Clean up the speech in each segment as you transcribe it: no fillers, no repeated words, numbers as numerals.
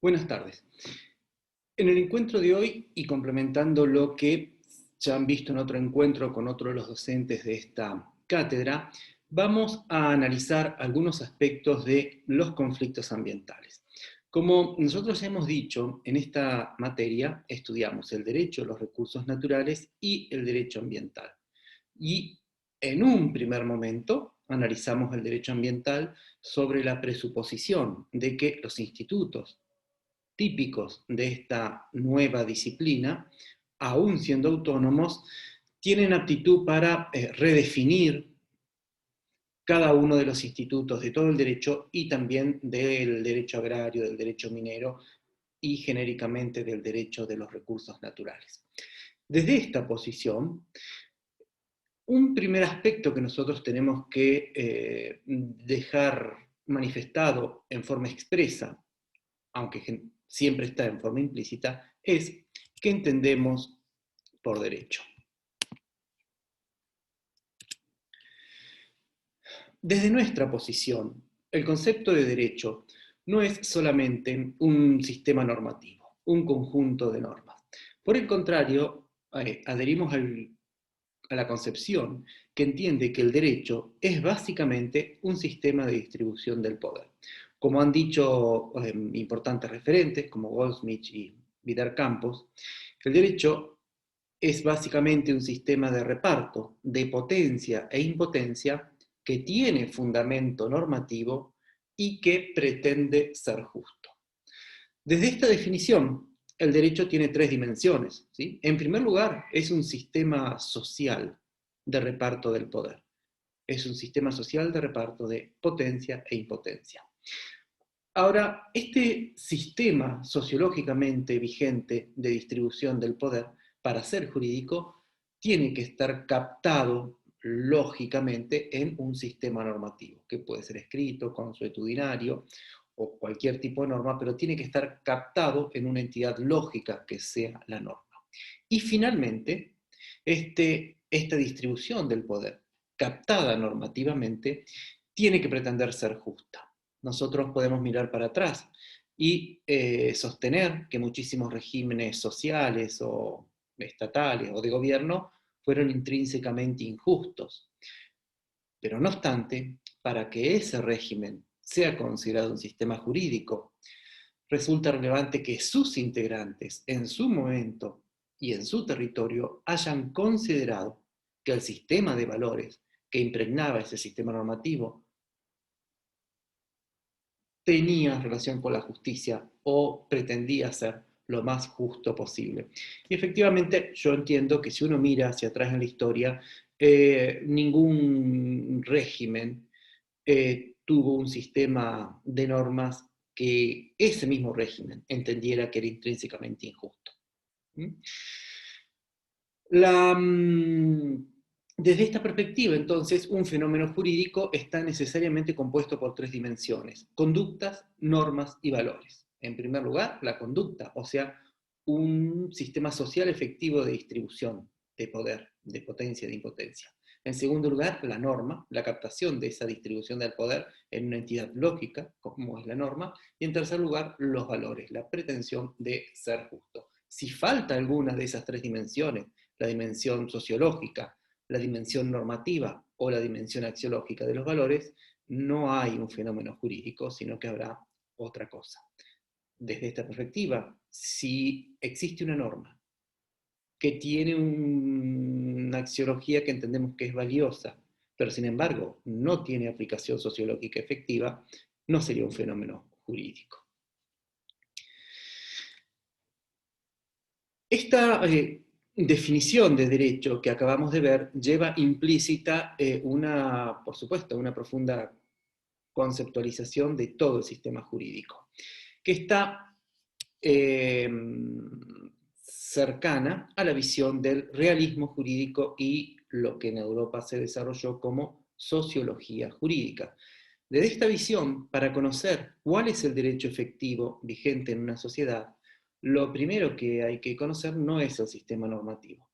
Buenas tardes. En el encuentro de hoy, y complementando lo que ya han visto en otro encuentro con otro de los docentes de esta cátedra, vamos a analizar algunos aspectos de los conflictos ambientales. Como nosotros hemos dicho, en esta materia estudiamos el derecho a los recursos naturales y el derecho ambiental. Y en un primer momento analizamos el derecho ambiental sobre la presuposición de que los institutos típicos de esta nueva disciplina, aún siendo autónomos, tienen aptitud para redefinir cada uno de los institutos de todo el derecho y también del derecho agrario, del derecho minero y genéricamente del derecho de los recursos naturales. Desde esta posición, un primer aspecto que nosotros tenemos que dejar manifestado en forma expresa, aunque siempre está en forma implícita, es qué entendemos por derecho. Desde nuestra posición, el concepto de derecho no es solamente un sistema normativo, un conjunto de normas. Por el contrario, adherimos a la concepción que entiende que el derecho es básicamente un sistema de distribución del poder. Como han dicho importantes referentes como Goldsmith y Vidal Campos, el derecho es básicamente un sistema de reparto de potencia e impotencia que tiene fundamento normativo y que pretende ser justo. Desde esta definición, el derecho tiene tres dimensiones, ¿sí? En primer lugar, es un sistema social de reparto del poder. Es un sistema social de reparto de potencia e impotencia. Ahora, este sistema sociológicamente vigente de distribución del poder, para ser jurídico, tiene que estar captado lógicamente en un sistema normativo, que puede ser escrito, consuetudinario o cualquier tipo de norma, pero tiene que estar captado en una entidad lógica que sea la norma. Y finalmente, esta distribución del poder, captada normativamente, tiene que pretender ser justa. Nosotros podemos mirar para atrás y sostener que muchísimos regímenes sociales o estatales o de gobierno fueron intrínsecamente injustos. Pero no obstante, para que ese régimen sea considerado un sistema jurídico, resulta relevante que sus integrantes en su momento y en su territorio hayan considerado que el sistema de valores que impregnaba ese sistema normativo tenía relación con la justicia o pretendía ser lo más justo posible. Y efectivamente yo entiendo que si uno mira hacia atrás en la historia, ningún régimen tuvo un sistema de normas que ese mismo régimen entendiera que era intrínsecamente injusto. ¿Mm? La, desde esta perspectiva, entonces, un fenómeno jurídico está necesariamente compuesto por tres dimensiones: conductas, normas y valores. En primer lugar, la conducta, o sea, un sistema social efectivo de distribución de poder, de potencia, de impotencia. En segundo lugar, la norma, la captación de esa distribución del poder en una entidad lógica, como es la norma. Y en tercer lugar, los valores, la pretensión de ser justo. Si falta alguna de esas tres dimensiones, la dimensión sociológica, la dimensión normativa o la dimensión axiológica de los valores, no hay un fenómeno jurídico, sino que habrá otra cosa. Desde esta perspectiva, si existe una norma que tiene una axiología que entendemos que es valiosa, pero sin embargo no tiene aplicación sociológica efectiva, no sería un fenómeno jurídico. Esta definición de derecho que acabamos de ver lleva implícita por supuesto, una profunda conceptualización de todo el sistema jurídico, que está cercana a la visión del realismo jurídico y lo que en Europa se desarrolló como sociología jurídica. Desde esta visión, para conocer cuál es el derecho efectivo vigente en una sociedad, lo primero que hay que conocer no es el sistema normativo,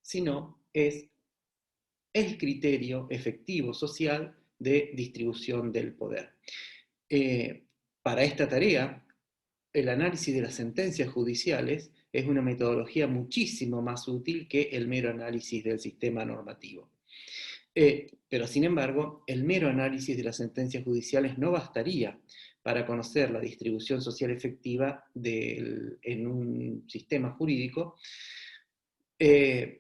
sino es el criterio efectivo social de distribución del poder. Para esta tarea, el análisis de las sentencias judiciales es una metodología muchísimo más útil que el mero análisis del sistema normativo. Pero sin embargo, el mero análisis de las sentencias judiciales no bastaría para conocer la distribución social efectiva en un sistema jurídico,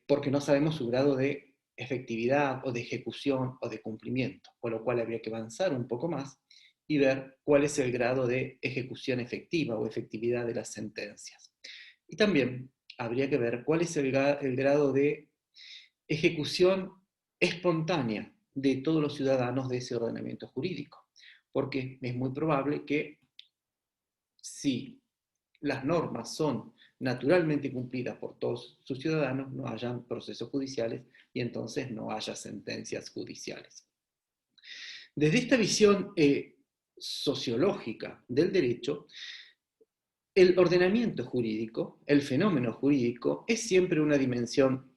porque no sabemos su grado de efectividad o de ejecución o de cumplimiento, con lo cual habría que avanzar un poco más y ver cuál es el grado de ejecución efectiva o efectividad de las sentencias. Y también habría que ver cuál es el grado de ejecución espontánea de todos los ciudadanos de ese ordenamiento jurídico, porque es muy probable que si las normas son naturalmente cumplidas por todos sus ciudadanos, no hayan procesos judiciales y entonces no haya sentencias judiciales. Desde esta visión sociológica del derecho, el ordenamiento jurídico, el fenómeno jurídico, es siempre una dimensión,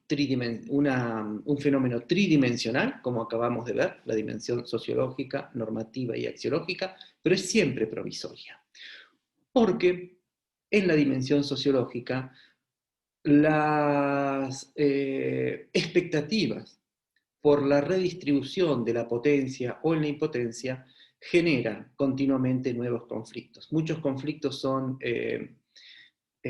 un fenómeno tridimensional, como acabamos de ver, la dimensión sociológica, normativa y axiológica, pero es siempre provisoria. Porque en la dimensión sociológica, las expectativas por la redistribución de la potencia o en la impotencia genera continuamente nuevos conflictos. Muchos conflictos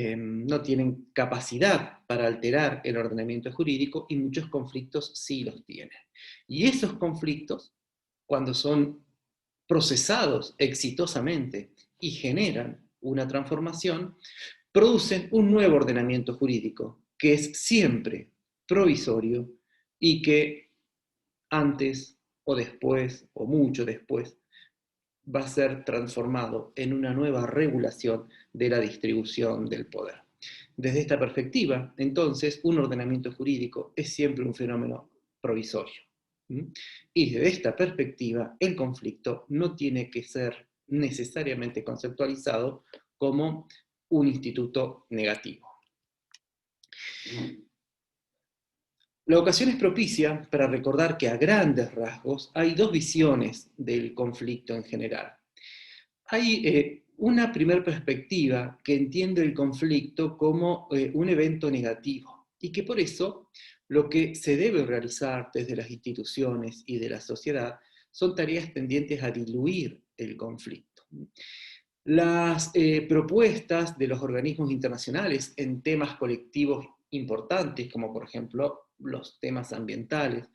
no tienen capacidad para alterar el ordenamiento jurídico y muchos conflictos sí los tienen. Y esos conflictos, cuando son procesados exitosamente y generan una transformación, producen un nuevo ordenamiento jurídico que es siempre provisorio y que antes o después, o mucho después, va a ser transformado en una nueva regulación de la distribución del poder. Desde esta perspectiva, entonces, un ordenamiento jurídico es siempre un fenómeno provisorio. Y desde esta perspectiva, el conflicto no tiene que ser necesariamente conceptualizado como un instituto negativo. La ocasión es propicia para recordar que a grandes rasgos hay dos visiones del conflicto en general. Hay una primera perspectiva que entiende el conflicto como un evento negativo y que por eso lo que se debe realizar desde las instituciones y de la sociedad son tareas tendientes a diluir el conflicto. Las propuestas de los organismos internacionales en temas colectivos importantes, como por ejemplo los temas ambientales,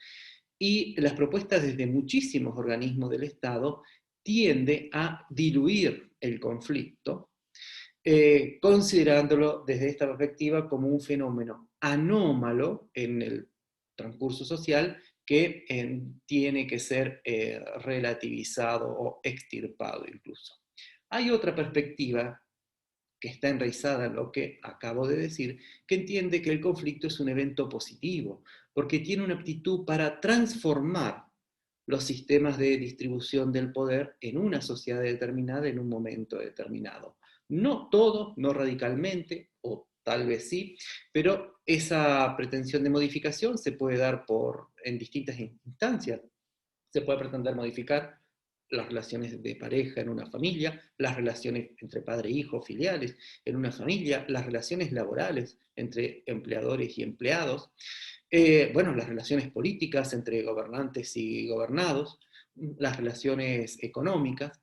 y las propuestas desde muchísimos organismos del Estado, tiende a diluir el conflicto, considerándolo desde esta perspectiva como un fenómeno anómalo en el transcurso social que tiene que ser relativizado o extirpado incluso. Hay otra perspectiva que está enraizada en lo que acabo de decir, que entiende que el conflicto es un evento positivo, porque tiene una aptitud para transformar los sistemas de distribución del poder en una sociedad determinada en un momento determinado. No todo, no radicalmente, o tal vez sí, pero esa pretensión de modificación se puede dar en distintas instancias. Se puede pretender modificar las relaciones de pareja en una familia, las relaciones entre padre e hijo, filiales en una familia, las relaciones laborales entre empleadores y empleados, las relaciones políticas entre gobernantes y gobernados, las relaciones económicas,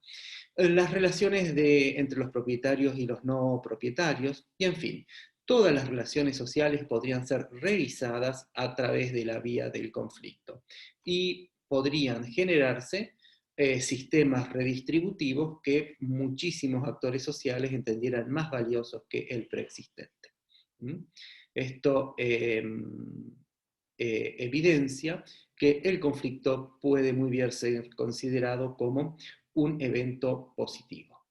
las relaciones entre los propietarios y los no propietarios, y en fin, todas las relaciones sociales podrían ser revisadas a través de la vía del conflicto y podrían generarse sistemas redistributivos que muchísimos actores sociales entendieran más valiosos que el preexistente. Esto evidencia que el conflicto puede muy bien ser considerado como un evento positivo.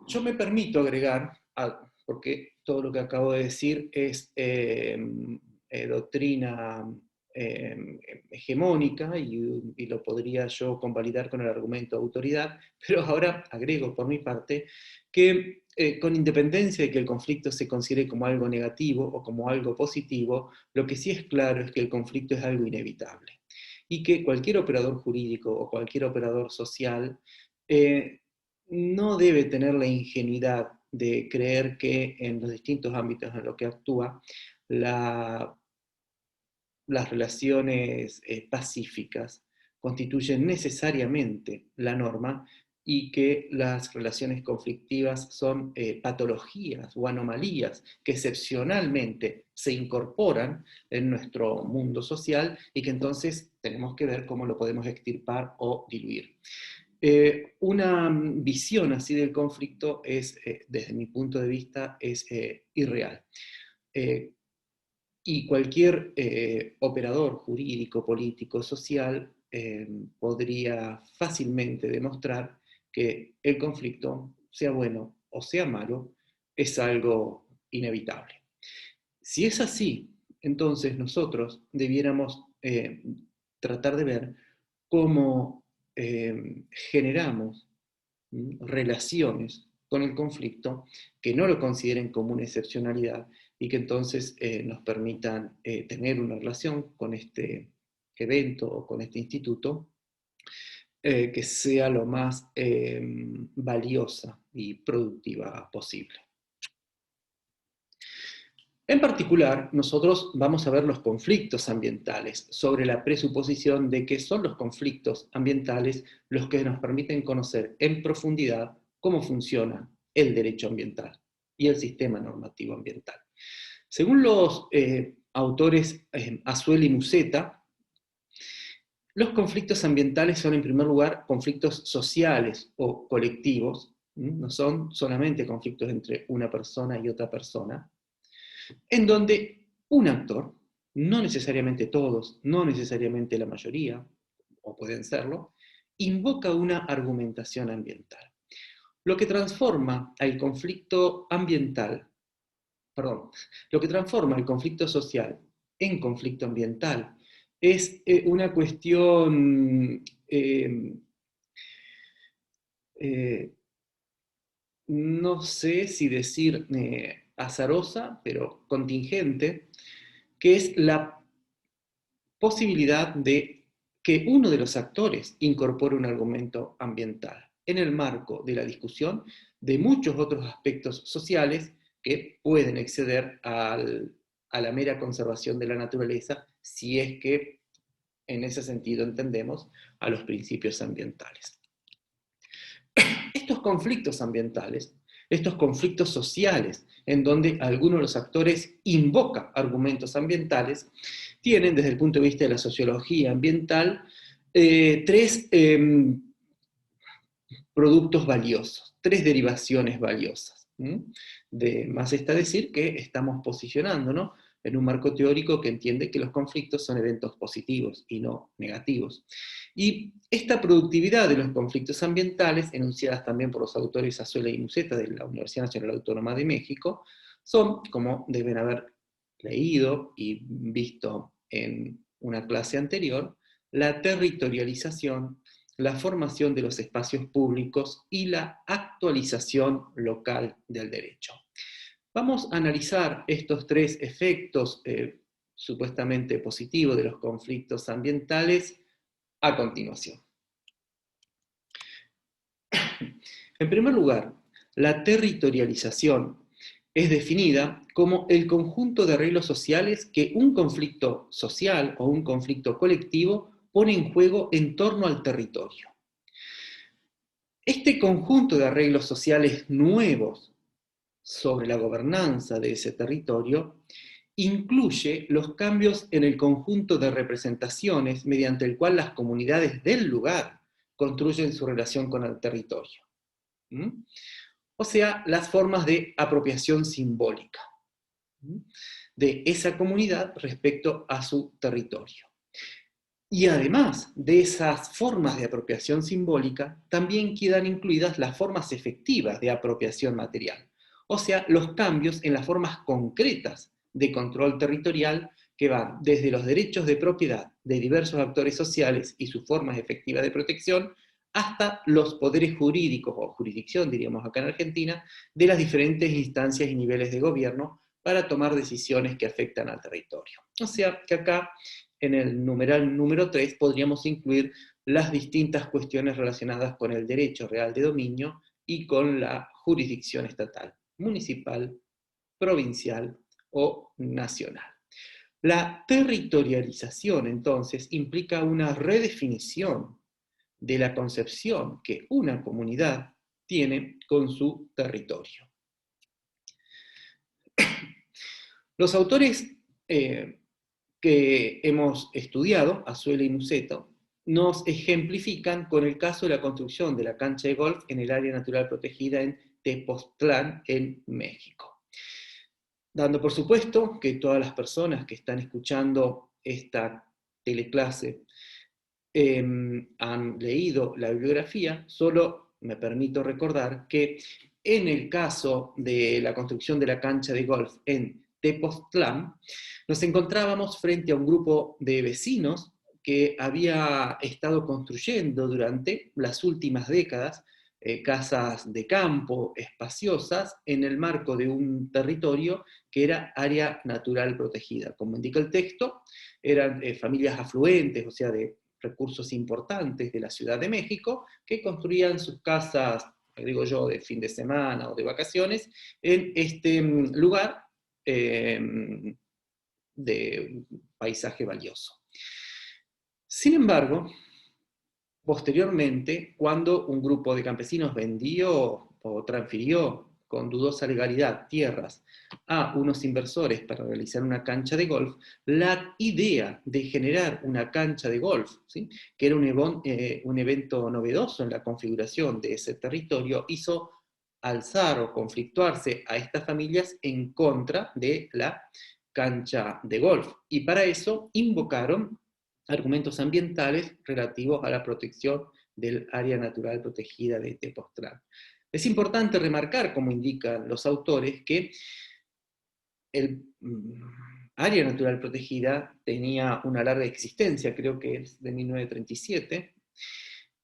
Yo me permito agregar, porque todo lo que acabo de decir es doctrina hegemónica y lo podría yo convalidar con el argumento de autoridad, pero ahora agrego por mi parte que con independencia de que el conflicto se considere como algo negativo o como algo positivo, lo que sí es claro es que el conflicto es algo inevitable y que cualquier operador jurídico o cualquier operador social no debe tener la ingenuidad de creer que en los distintos ámbitos en los que actúa, las relaciones pacíficas constituyen necesariamente la norma y que las relaciones conflictivas son patologías o anomalías que excepcionalmente se incorporan en nuestro mundo social y que entonces tenemos que ver cómo lo podemos extirpar o diluir. Una visión así del conflicto es, desde mi punto de vista, es irreal. Y cualquier operador jurídico, político, social, podría fácilmente demostrar que el conflicto, sea bueno o sea malo, es algo inevitable. Si es así, entonces nosotros debiéramos tratar de ver cómo generamos relaciones con el conflicto que no lo consideren como una excepcionalidad y que entonces nos permitan tener una relación con este evento o con este instituto que sea lo más valiosa y productiva posible. En particular, nosotros vamos a ver los conflictos ambientales, sobre la presuposición de que son los conflictos ambientales los que nos permiten conocer en profundidad cómo funciona el derecho ambiental y el sistema normativo ambiental. Según los autores Azuela y Musetta, los conflictos ambientales son en primer lugar conflictos sociales o colectivos, no son solamente conflictos entre una persona y otra persona, en donde un actor, no necesariamente todos, no necesariamente la mayoría, o pueden serlo, invoca una argumentación ambiental. Lo que transforma al conflicto ambiental, perdón, lo que transforma el conflicto social en conflicto ambiental es una cuestión no sé si decir azarosa, pero contingente, que es la posibilidad de que uno de los actores incorpore un argumento ambiental en el marco de la discusión de muchos otros aspectos sociales que pueden exceder a la mera conservación de la naturaleza, si es que en ese sentido entendemos a los principios ambientales. Estos conflictos ambientales, estos conflictos sociales, en donde algunos de los actores invocan argumentos ambientales, tienen desde el punto de vista de la sociología ambiental tres productos valiosos, tres derivaciones valiosas. Más está decir que estamos posicionándonos en un marco teórico que entiende que los conflictos son eventos positivos y no negativos. Y esta productividad de los conflictos ambientales, enunciadas también por los autores Azuela y Musetta de la Universidad Nacional Autónoma de México, son, como deben haber leído y visto en una clase anterior, la territorialización, la formación de los espacios públicos y la actualización local del derecho. Vamos a analizar estos tres efectos supuestamente positivos de los conflictos ambientales a continuación. En primer lugar, la territorialización es definida como el conjunto de arreglos sociales que un conflicto social o un conflicto colectivo pone en juego en torno al territorio. Este conjunto de arreglos sociales nuevos sobre la gobernanza de ese territorio incluye los cambios en el conjunto de representaciones mediante el cual las comunidades del lugar construyen su relación con el territorio. O sea, las formas de apropiación simbólica de esa comunidad respecto a su territorio. Y además de esas formas de apropiación simbólica, también quedan incluidas las formas efectivas de apropiación material, o sea, los cambios en las formas concretas de control territorial que van desde los derechos de propiedad de diversos actores sociales y sus formas efectivas de protección, hasta los poderes jurídicos, o jurisdicción diríamos acá en Argentina, de las diferentes instancias y niveles de gobierno para tomar decisiones que afectan al territorio. O sea, que acá en el numeral número 3 podríamos incluir las distintas cuestiones relacionadas con el derecho real de dominio y con la jurisdicción estatal, municipal, provincial o nacional. La territorialización, entonces, implica una redefinición de la concepción que una comunidad tiene con su territorio. Los autores que hemos estudiado, Azuela y Museto, nos ejemplifican con el caso de la construcción de la cancha de golf en el área natural protegida en Tepoztlán, en México. Dando por supuesto que todas las personas que están escuchando esta teleclase han leído la bibliografía, solo me permito recordar que en el caso de la construcción de la cancha de golf en Tepoztlán, nos encontrábamos frente a un grupo de vecinos que había estado construyendo durante las últimas décadas casas de campo espaciosas en el marco de un territorio que era área natural protegida. Como indica el texto, eran familias afluentes, o sea, de recursos importantes de la Ciudad de México, que construían sus casas, digo yo, de fin de semana o de vacaciones, en este lugar de paisaje valioso. Sin embargo, posteriormente, cuando un grupo de campesinos vendió o transfirió con dudosa legalidad tierras a unos inversores para realizar una cancha de golf, la idea de generar una cancha de golf, ¿sí?, que era un evento novedoso en la configuración de ese territorio, hizo alzar o conflictuarse a estas familias en contra de la cancha de golf. Y para eso invocaron argumentos ambientales relativos a la protección del área natural protegida de Tepoztlán. Es importante remarcar, como indican los autores, que el área natural protegida tenía una larga existencia, creo que es de 1937,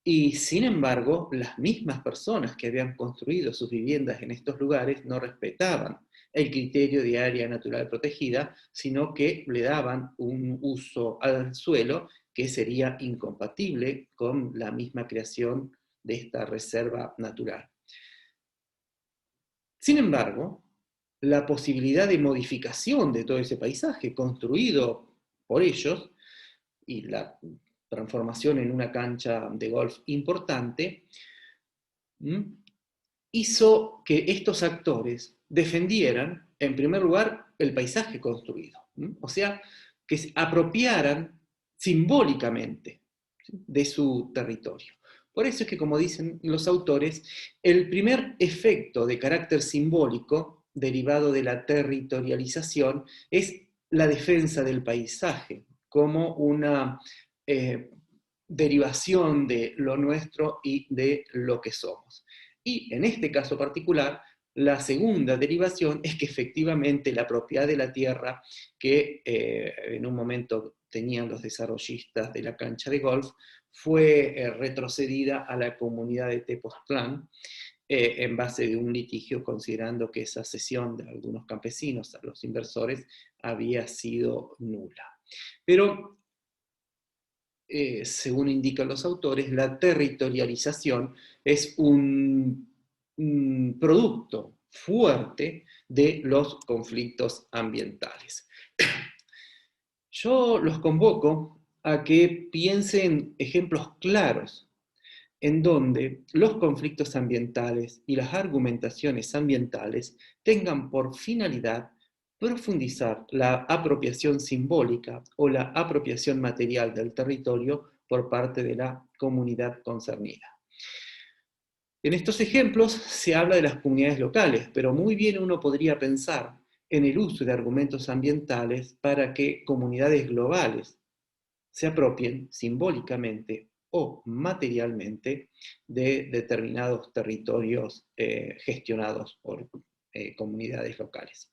y sin embargo, las mismas personas que habían construido sus viviendas en estos lugares no respetaban el criterio de área natural protegida, sino que le daban un uso al suelo que sería incompatible con la misma creación de esta reserva natural. Sin embargo, la posibilidad de modificación de todo ese paisaje construido por ellos y la transformación en una cancha de golf importante, hizo que estos actores defendieran, en primer lugar, el paisaje construido. O sea, que se apropiaran simbólicamente de su territorio. Por eso es que, como dicen los autores, el primer efecto de carácter simbólico derivado de la territorialización es la defensa del paisaje como una derivación de lo nuestro y de lo que somos. Y en este caso particular, la segunda derivación es que efectivamente la propiedad de la tierra que en un momento tenían los desarrollistas de la cancha de golf fue retrocedida a la comunidad de Tepoztlán en base de un litigio, considerando que esa cesión de algunos campesinos a los inversores había sido nula. Pero según indican los autores, la territorialización es un producto fuerte de los conflictos ambientales. Yo los convoco a que piensen ejemplos claros en donde los conflictos ambientales y las argumentaciones ambientales tengan por finalidad profundizar la apropiación simbólica o la apropiación material del territorio por parte de la comunidad concernida. En estos ejemplos se habla de las comunidades locales, pero muy bien uno podría pensar en el uso de argumentos ambientales para que comunidades globales se apropien simbólicamente o materialmente de determinados territorios gestionados por comunidades locales.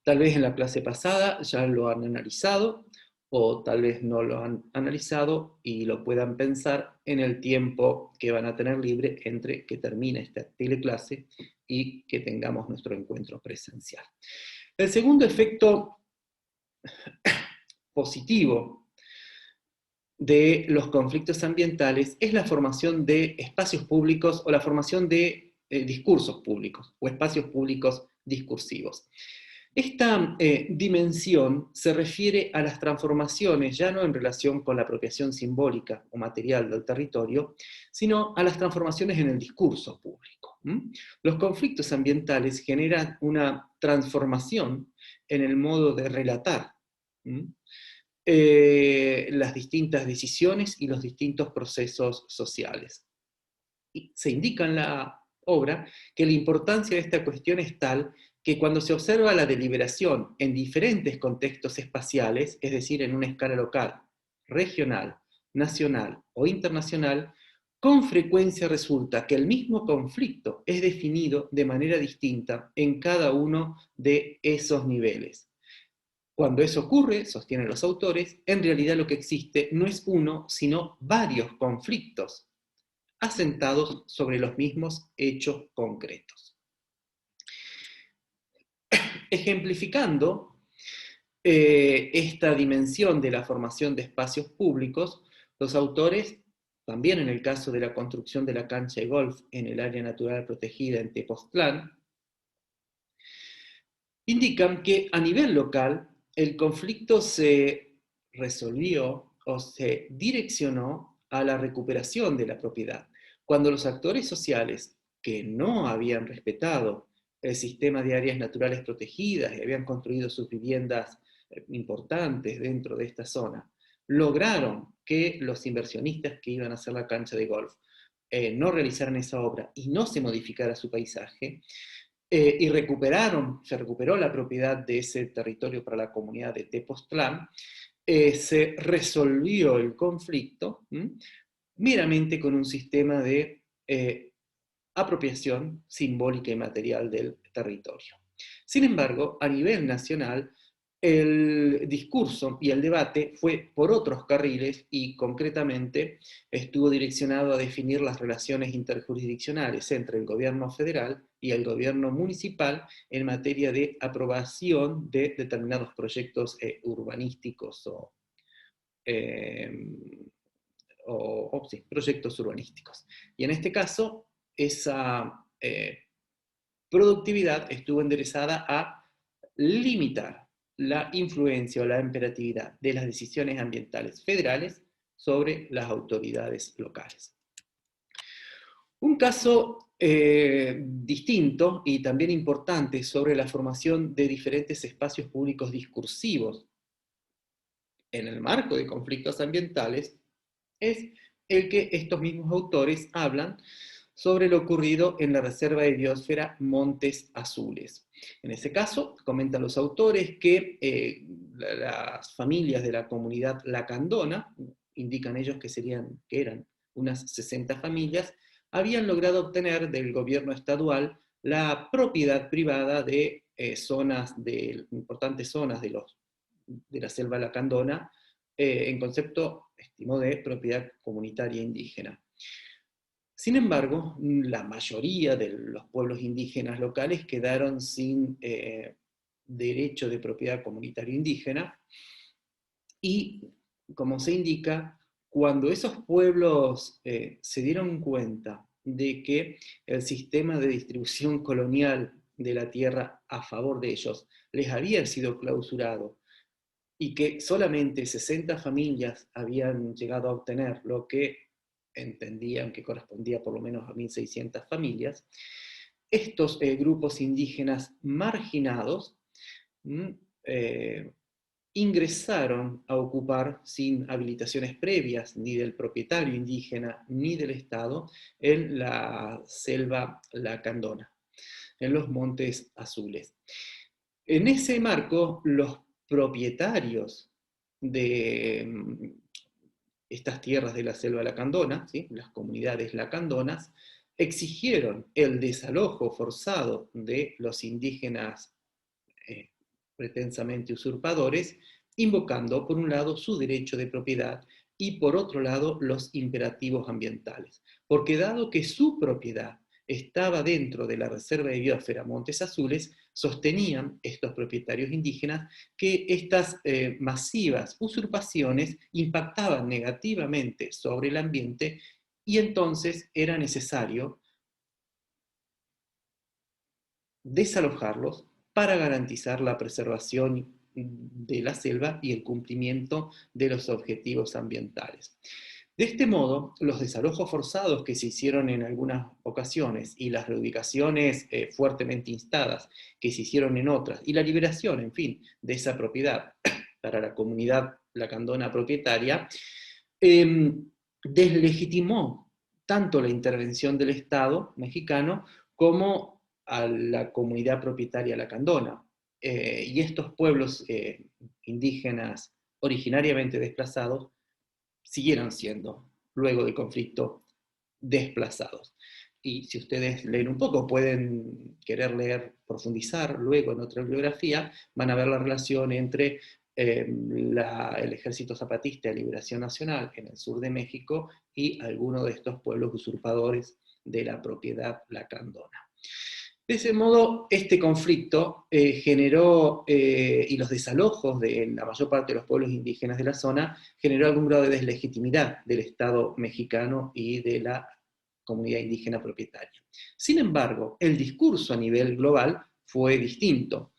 Tal vez en la clase pasada ya lo han analizado, o tal vez no lo han analizado y lo puedan pensar en el tiempo que van a tener libre entre que termine esta teleclase y que tengamos nuestro encuentro presencial. El segundo efecto positivo de los conflictos ambientales es la formación de espacios públicos o la formación de discursos públicos o espacios públicos discursivos. Esta dimensión se refiere a las transformaciones, ya no en relación con la apropiación simbólica o material del territorio, sino a las transformaciones en el discurso público. Los conflictos ambientales generan una transformación en el modo de relatar las distintas decisiones y los distintos procesos sociales. Y se indica en la obra que la importancia de esta cuestión es tal que cuando se observa la deliberación en diferentes contextos espaciales, es decir, en una escala local, regional, nacional o internacional, con frecuencia resulta que el mismo conflicto es definido de manera distinta en cada uno de esos niveles. Cuando eso ocurre, sostienen los autores, en realidad lo que existe no es uno, sino varios conflictos asentados sobre los mismos hechos concretos. Ejemplificando esta dimensión de la formación de espacios públicos, los autores, también en el caso de la construcción de la cancha de golf en el área natural protegida en Tepoztlán, indican que a nivel local el conflicto se resolvió o se direccionó a la recuperación de la propiedad, cuando los actores sociales que no habían respetado el sistema de áreas naturales protegidas y habían construido sus viviendas importantes dentro de esta zona, lograron que los inversionistas que iban a hacer la cancha de golf no realizaran esa obra y no se modificara su paisaje, y se recuperó la propiedad de ese territorio para la comunidad de Tepoztlán, se resolvió el conflicto meramente con un sistema de apropiación simbólica y material del territorio. Sin embargo, a nivel nacional, el discurso y el debate fue por otros carriles y concretamente estuvo direccionado a definir las relaciones interjurisdiccionales entre el gobierno federal y el gobierno municipal en materia de aprobación de determinados proyectos urbanísticos sí, proyectos urbanísticos. Y en este caso, esa productividad estuvo enderezada a limitar la influencia o la imperatividad de las decisiones ambientales federales sobre las autoridades locales. Un caso distinto y también importante sobre la formación de diferentes espacios públicos discursivos en el marco de conflictos ambientales es el que estos mismos autores hablan sobre lo ocurrido en la Reserva de Biosfera Montes Azules. En ese caso, comentan los autores que las familias de la comunidad lacandona, indican ellos que eran unas 60 familias, habían logrado obtener del gobierno estadual la propiedad privada de importantes zonas de la selva lacandona, en concepto, estimó, de propiedad comunitaria indígena. Sin embargo, la mayoría de los pueblos indígenas locales quedaron sin derecho de propiedad comunitaria indígena y, como se indica, cuando esos pueblos se dieron cuenta de que el sistema de distribución colonial de la tierra a favor de ellos les había sido clausurado y que solamente 60 familias habían llegado a obtener lo que entendían que correspondía por lo menos a 1.600 familias, estos grupos indígenas marginados ingresaron a ocupar sin habilitaciones previas ni del propietario indígena ni del Estado en la selva lacandona, en los Montes Azules. En ese marco, los propietarios de estas tierras de la selva lacandona, ¿sí?, las comunidades lacandonas, exigieron el desalojo forzado de los indígenas pretensamente usurpadores, invocando por un lado su derecho de propiedad y por otro lado los imperativos ambientales. Porque dado que su propiedad estaba dentro de la Reserva de Biosfera Montes Azules, sostenían estos propietarios indígenas que estas masivas usurpaciones impactaban negativamente sobre el ambiente y entonces era necesario desalojarlos para garantizar la preservación de la selva y el cumplimiento de los objetivos ambientales. De este modo, los desalojos forzados que se hicieron en algunas ocasiones y las reubicaciones fuertemente instadas que se hicieron en otras, y la liberación, en fin, de esa propiedad para la comunidad lacandona propietaria, deslegitimó tanto la intervención del Estado mexicano como a la comunidad propietaria lacandona. Y estos pueblos indígenas originariamente desplazados siguieron siendo, luego del conflicto, desplazados. Y si ustedes leen un poco, pueden querer leer, profundizar luego en otra bibliografía, van a ver la relación entre el Ejército Zapatista de Liberación Nacional en el sur de México y algunos de estos pueblos usurpadores de la propiedad lacandona. De ese modo, este conflicto generó, y los desalojos de la mayor parte de los pueblos indígenas de la zona, generó algún grado de deslegitimidad del Estado mexicano y de la comunidad indígena propietaria. Sin embargo, el discurso a nivel global fue distinto,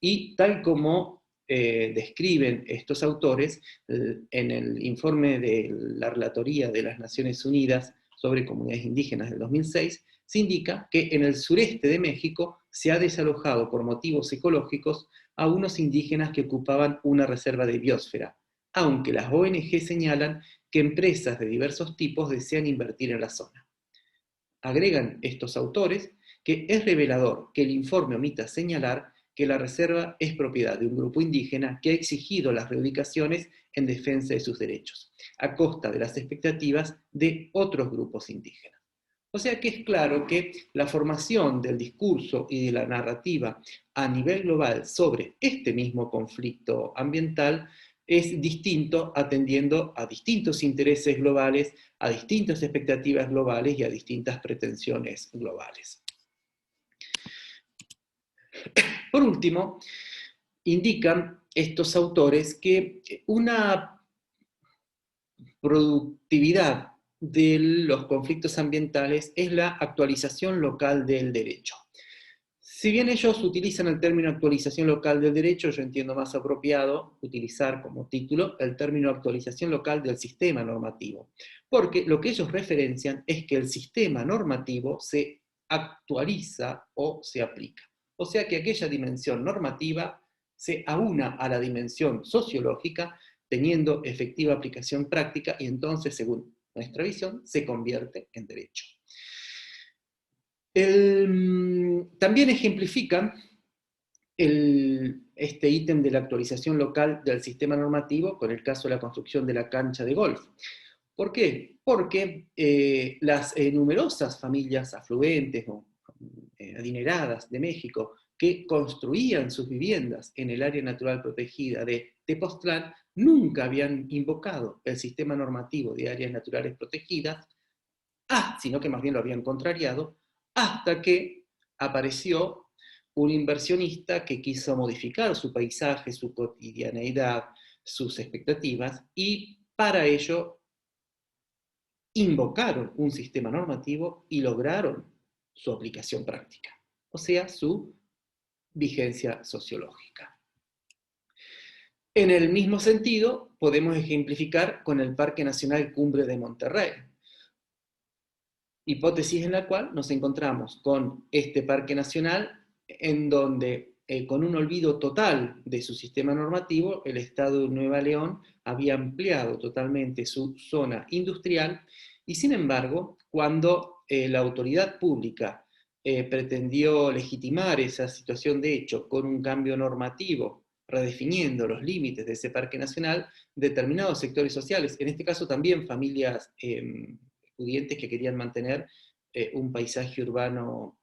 y tal como describen estos autores en el informe de la Relatoría de las Naciones Unidas sobre Comunidades Indígenas del 2006, se indica que en el sureste de México se ha desalojado por motivos ecológicos a unos indígenas que ocupaban una reserva de biosfera, aunque las ONG señalan que empresas de diversos tipos desean invertir en la zona. Agregan estos autores que es revelador que el informe omita señalar que la reserva es propiedad de un grupo indígena que ha exigido las reubicaciones en defensa de sus derechos, a costa de las expectativas de otros grupos indígenas. O sea que es claro que la formación del discurso y de la narrativa a nivel global sobre este mismo conflicto ambiental es distinto atendiendo a distintos intereses globales, a distintas expectativas globales y a distintas pretensiones globales. Por último, indican estos autores que una productividad de los conflictos ambientales es la actualización local del derecho. Si bien ellos utilizan el término actualización local del derecho, yo entiendo más apropiado utilizar como título el término actualización local del sistema normativo, porque lo que ellos referencian es que el sistema normativo se actualiza o se aplica. O sea que aquella dimensión normativa se aúna a la dimensión sociológica, teniendo efectiva aplicación práctica, y entonces, según nuestra visión, se convierte en derecho. También ejemplifican este ítem de la actualización local del sistema normativo con el caso de la construcción de la cancha de golf. ¿Por qué? Porque las numerosas familias afluentes o adineradas de México que construían sus viviendas en el área natural protegida de Tepoztlán nunca habían invocado el sistema normativo de áreas naturales protegidas, sino que más bien lo habían contrariado, hasta que apareció un inversionista que quiso modificar su paisaje, su cotidianeidad, sus expectativas, y para ello invocaron un sistema normativo y lograron su aplicación práctica, o sea, su vigencia sociológica. En el mismo sentido, podemos ejemplificar con el Parque Nacional Cumbre de Monterrey, hipótesis en la cual nos encontramos con este parque nacional en donde, con un olvido total de su sistema normativo, el Estado de Nueva León había ampliado totalmente su zona industrial, y sin embargo, cuando la autoridad pública pretendió legitimar esa situación de hecho con un cambio normativo, redefiniendo los límites de ese parque nacional, determinados sectores sociales, en este caso también familias pudientes que querían mantener un paisaje urbano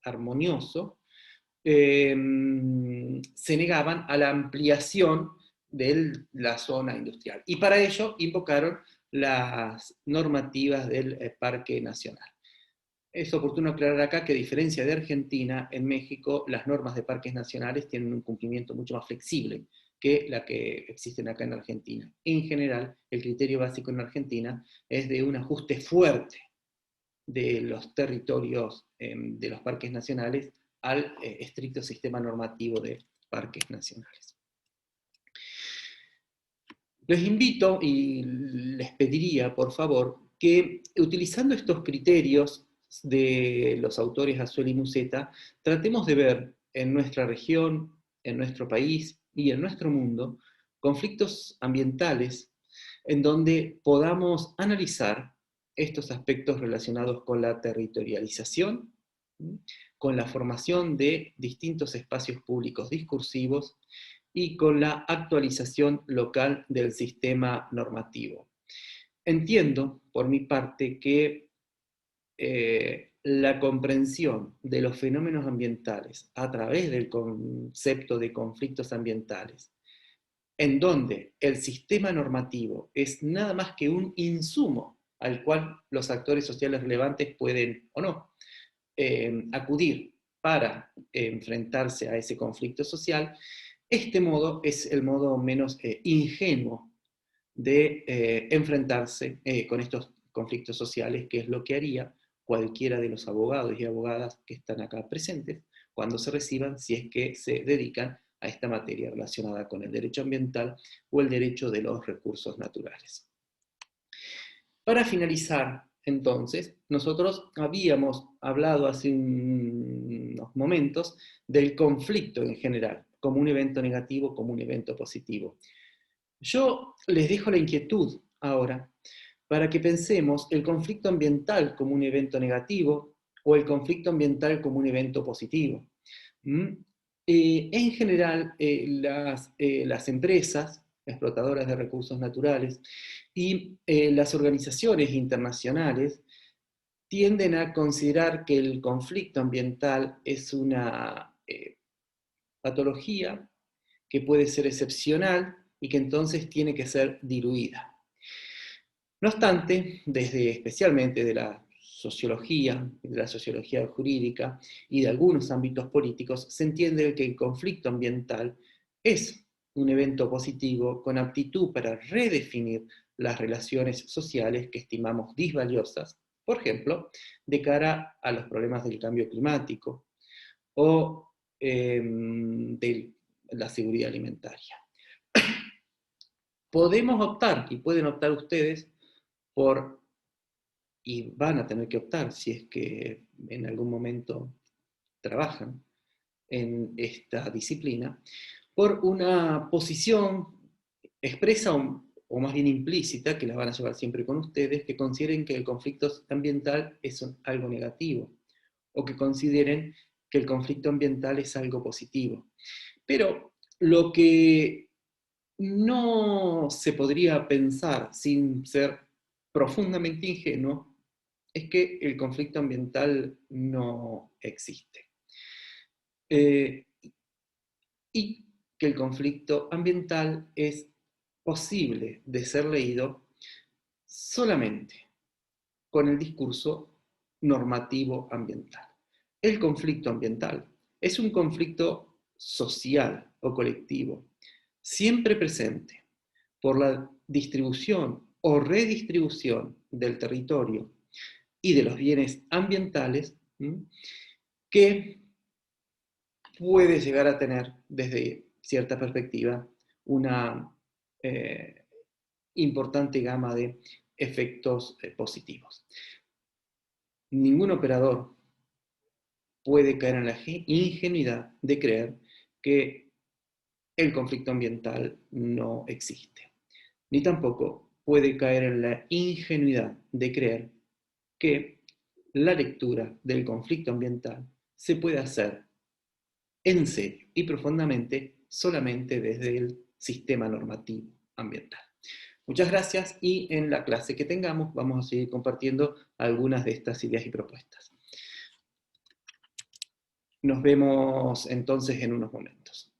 armonioso, se negaban a la ampliación de la zona industrial. Y para ello invocaron las normativas del Parque Nacional. Es oportuno aclarar acá que, a diferencia de Argentina, en México las normas de parques nacionales tienen un cumplimiento mucho más flexible que la que existen acá en Argentina. En general, el criterio básico en Argentina es de un ajuste fuerte de los territorios de los parques nacionales al estricto sistema normativo de parques nacionales. Les invito y les pediría, por favor, que utilizando estos criterios de los autores Azuela y Musetta, tratemos de ver en nuestra región, en nuestro país y en nuestro mundo, conflictos ambientales en donde podamos analizar estos aspectos relacionados con la territorialización, con la formación de distintos espacios públicos discursivos y con la actualización local del sistema normativo. Entiendo, por mi parte, que la comprensión de los fenómenos ambientales a través del concepto de conflictos ambientales, en donde el sistema normativo es nada más que un insumo al cual los actores sociales relevantes pueden o no acudir para enfrentarse a ese conflicto social, este modo es el modo menos ingenuo de enfrentarse con estos conflictos sociales, que es lo que haría cualquiera de los abogados y abogadas que están acá presentes cuando se reciban, si es que se dedican a esta materia relacionada con el derecho ambiental o el derecho de los recursos naturales. Para finalizar, entonces, nosotros habíamos hablado hace unos momentos del conflicto en general, como un evento negativo, como un evento positivo. Yo les dejo la inquietud ahora para que pensemos el conflicto ambiental como un evento negativo o el conflicto ambiental como un evento positivo. En general, las empresas explotadoras de recursos naturales y las organizaciones internacionales tienden a considerar que el conflicto ambiental es una patología que puede ser excepcional y que entonces tiene que ser diluida. No obstante, especialmente de la sociología jurídica y de algunos ámbitos políticos, se entiende que el conflicto ambiental es un evento positivo con aptitud para redefinir las relaciones sociales que estimamos disvaliosas, por ejemplo, de cara a los problemas del cambio climático o de la seguridad alimentaria. Podemos optar, y pueden optar ustedes, y van a tener que optar si es que en algún momento trabajan en esta disciplina, por una posición expresa o más bien implícita, que la van a llevar siempre con ustedes, que consideren que el conflicto ambiental es algo negativo, o que consideren que el conflicto ambiental es algo positivo. Pero lo que no se podría pensar sin ser profundamente ingenuo es que el conflicto ambiental no existe. Y que el conflicto ambiental es posible de ser leído solamente con el discurso normativo ambiental. El conflicto ambiental es un conflicto social o colectivo, siempre presente por la distribución o redistribución del territorio y de los bienes ambientales, que puede llegar a tener, desde cierta perspectiva, una importante gama de efectos positivos. Ningún operador puede caer en la ingenuidad de creer que el conflicto ambiental no existe, ni tampoco puede caer en la ingenuidad de creer que la lectura del conflicto ambiental se puede hacer en serio y profundamente solamente desde el sistema normativo ambiental. Muchas gracias, y en la clase que tengamos vamos a seguir compartiendo algunas de estas ideas y propuestas. Nos vemos entonces en unos momentos.